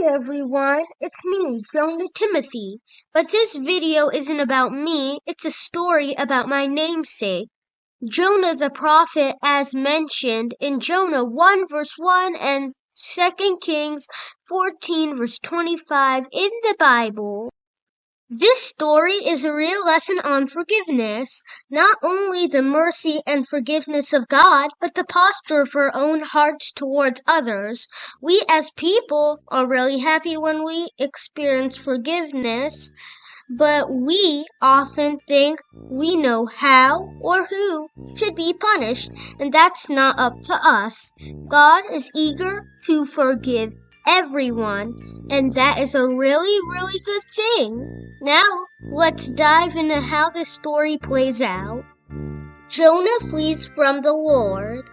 Everyone, it's me, Jonah Timothy. But this video isn't about me, it's a story about my namesake, Jonah the Prophet, as mentioned in Jonah 1 verse 1 and 2 Kings 14 verse 25 in the Bible. This story is a real lesson on forgiveness, not only the mercy and forgiveness of God, but the posture of our own hearts towards others. We as people are really happy when we experience forgiveness, but we often think we know how or who should be punished, and that's not up to us. God is eager to forgive everyone, and that is a really, really good thing. Now, let's dive into how this story plays out. Jonah flees from the Lord.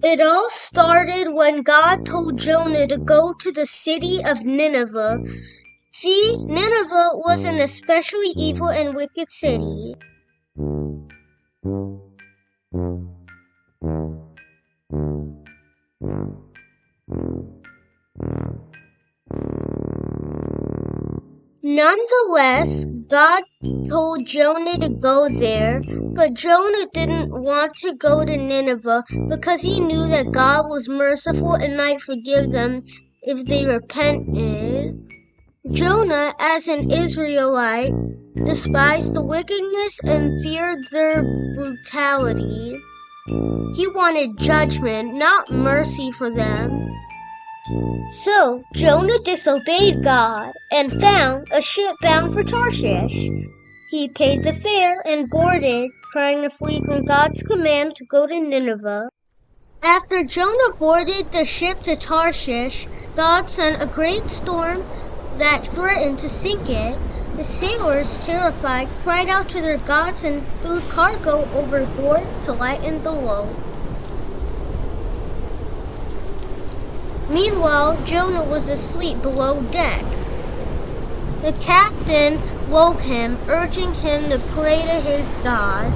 It all started when God told Jonah to go to the city of Nineveh. See, Nineveh was an especially evil and wicked city. Nonetheless, God told Jonah to go there, but Jonah didn't want to go to Nineveh because he knew that God was merciful and might forgive them if they repented. Jonah, as an Israelite, despised the wickedness and feared their brutality. He wanted judgment, not mercy for them. So Jonah disobeyed God and found a ship bound for Tarshish. He paid the fare and boarded, trying to flee from God's command to go to Nineveh. After Jonah boarded the ship to Tarshish, God sent a great storm that threatened to sink it. The sailors, terrified, cried out to their gods and threw cargo overboard to lighten the load. Meanwhile, Jonah was asleep below deck. The captain woke him, urging him to pray to his God.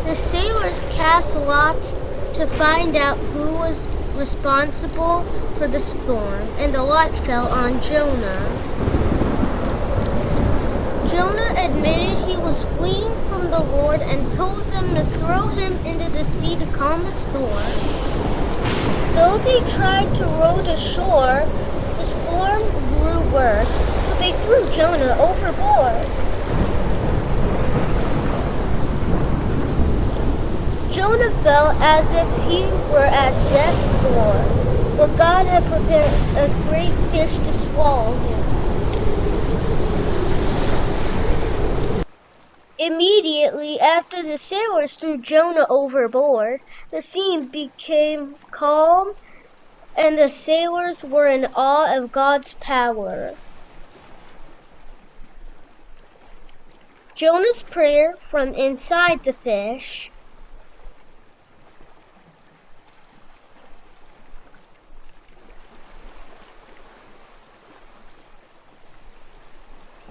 The sailors cast lots to find out who was responsible for the storm, and the lot fell on Jonah. Jonah admitted he was fleeing from the Lord and told them to throw him into the sea to calm the storm. Though they tried to row to shore, the storm grew worse, so they threw Jonah overboard. Jonah felt as if he were at death's door, but God had prepared a great fish to swallow him. Immediately after the sailors threw Jonah overboard, the sea became calm, and the sailors were in awe of God's power. Jonah's prayer from inside the fish.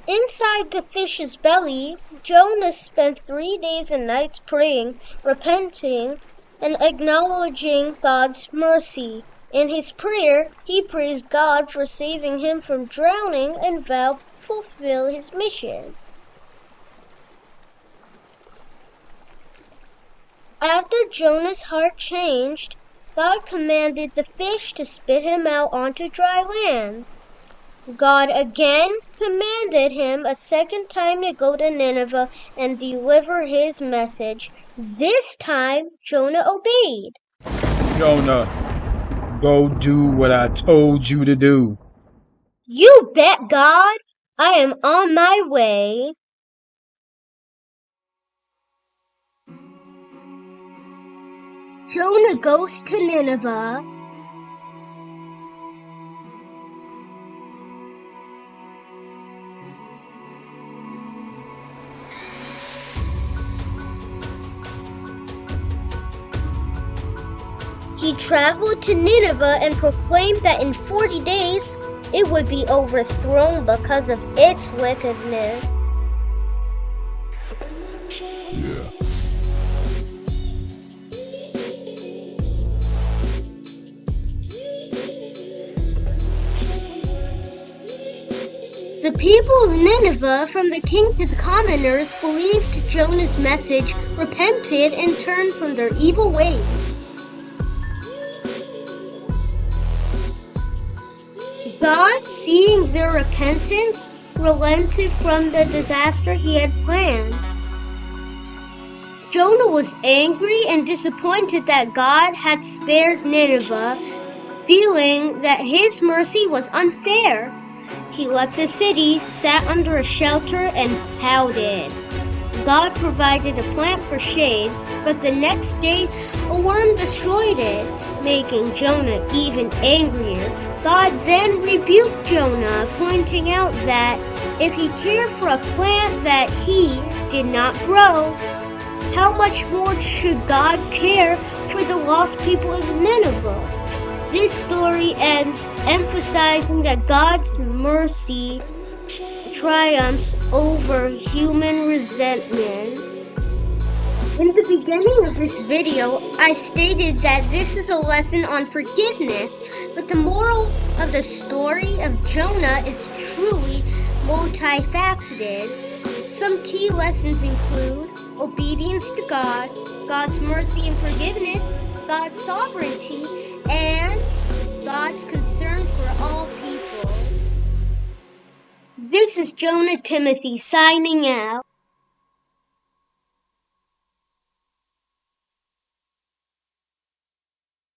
Inside the fish's belly, Jonah spent 3 days and nights praying, repenting, and acknowledging God's mercy. In his prayer, he praised God for saving him from drowning and vowed to fulfill his mission. After Jonah's heart changed, God commanded the fish to spit him out onto dry land. God again commanded him a second time to go to Nineveh and deliver his message. This time, Jonah obeyed. Jonah, go do what I told you to do. You bet, God. I am on my way. Jonah goes to Nineveh. He traveled to Nineveh and proclaimed that in 40 days it would be overthrown because of its wickedness. Yeah. The people of Nineveh, from the king to the commoners, believed Jonah's message, repented, and turned from their evil ways. God, seeing their repentance, relented from the disaster he had planned. Jonah was angry and disappointed that God had spared Nineveh, feeling that his mercy was unfair. He left the city, sat under a shelter, and pouted. God provided a plant for shade, but the next day a worm destroyed it, making Jonah even angrier. God then rebuked Jonah, pointing out that if he cared for a plant that he did not grow, how much more should God care for the lost people of Nineveh? This story ends emphasizing that God's mercy triumphs over human resentment. In the beginning of this video, I stated that this is a lesson on forgiveness, but the moral of the story of Jonah is truly multifaceted. Some key lessons include obedience to God, God's mercy and forgiveness, God's sovereignty, and God's concern for all people. This is Jonah Timothy signing out.